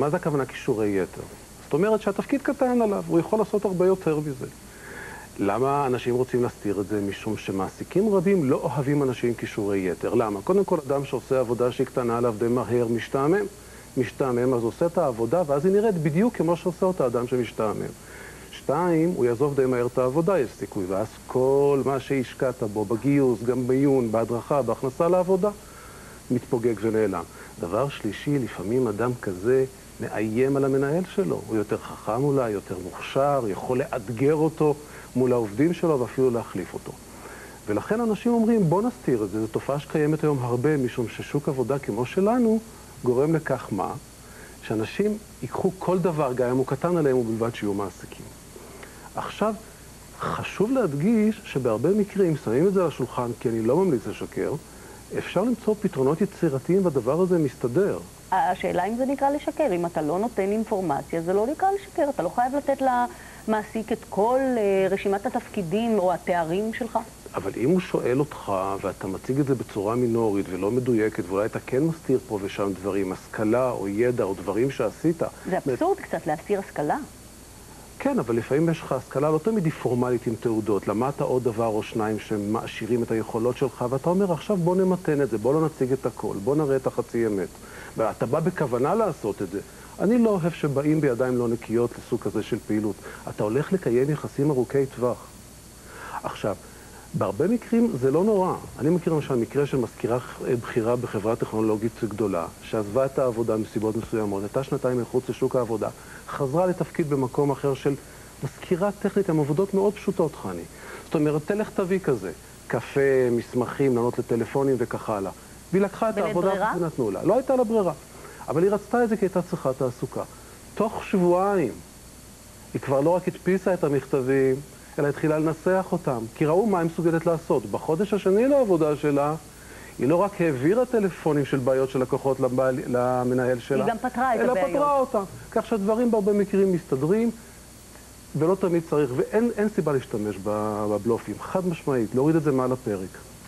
מה זה הכוונה כישורי יתר? זאת אומרת שהתפקיד קטן עליו, הוא יכול לעשות הרבה יותר מזה. למה אנשים רוצים להסתיר את זה? משום שמעסיקים רבים לא אוהבים אנשים עם כישורי יתר. למה? קודם כל, אדם שעושה עבודה שהיא קטנה עליו די מהר משתעמם, אז עושה את העבודה, ואז היא נראית בדיוק כמו שעושה אותה אדם שמשתעמם. 2, הוא יעזוב די מהר את העבודה, יש סיכוי, ואז כל מה שהשקעת בו, בגיוס, גם בעיון, בהדרכה, בהכנסה לעבודה, מתפוגג ונעלם. דבר שלישי, לפעמים אדם כזה מאיים על המנהל שלו. הוא יותר חכם אולי, יותר מוכשר, יכול לאתגר אותו מול העובדים שלו ואפילו להחליף אותו. ולכן אנשים אומרים, בוא נסתיר את זה. זו תופעה שקיימת היום הרבה, משום ששוק עבודה כמו שלנו גורם לכך מה? שאנשים ייקחו כל דבר, גם אם הוא קטן עליהם ובלבד שיהיו מעסיקים. עכשיו, חשוב להדגיש שבהרבה מקרים, שמים את זה על השולחן, כי אני לא ממליץ לשקר, אפשר למצוא פתרונות יצירתיים והדבר הזה מסתדר. השאלה אם זה נקרא לשקר. אם אתה לא נותן אינפורמציה, זה לא נקרא לשקר. אתה לא חייב לתת למעסיק את כל רשימת התפקידים או התארים שלך. אבל אם הוא שואל אותך ואתה מציג את זה בצורה מינורית ולא מדויקת, ואולי אתה כן מסתיר פה ושם דברים, השכלה או ידע או דברים שעשית. זה אבסורד קצת להסתיר השכלה. כן, אבל לפעמים יש לך השכלה לא תמיד היא פורמלית עם תעודות. למדת עוד דבר או שניים שמעשירים את היכולות שלך, ואתה אומר, עכשיו בוא נמתן את זה, בוא לא נציג את הכל, בוא נראה את החצי אמת. ואתה בא בכוונה לעשות את זה. אני לא אוהב שבאים בידיים לא נקיות לסוג כזה של פעילות. אתה הולך לקיים יחסים ארוכי טווח. עכשיו, בהרבה מקרים זה לא נורא. אני מכיר למשל מקרה של מזכירה בכירה בחברה טכנולוגית גדולה, שעזבה את העבודה מסיבות מסוימות, הייתה שנתיים מחוץ לשוק העבודה, חזרה לתפקיד במקום אחר של מזכירה טכנית, עם עבודות מאוד פשוטות, חני. זאת אומרת, תלך תביא כזה, קפה, מסמכים, לענות לטלפונים וכך הלאה. והיא לקחה את העבודה ונתנו לה. לא הייתה לה ברירה. אבל היא רצתה את זה כי הייתה צריכה תעסוקה. תוך שבועיים היא כבר לא רק הדפיסה את המכתבים, אלא התחילה לנסח אותם, כי ראו מה היא מסוגלת לעשות. בחודש השני לעבודה שלה, היא לא רק העבירה טלפונים של בעיות של לקוחות למנהל שלה, היא גם פתרה את הבעיות. אלא פתרה אותם. כך שהדברים בהרבה מקרים מסתדרים, ולא תמיד צריך, ואין סיבה להשתמש בבלופים. חד משמעית, להוריד את זה מעל הפרק.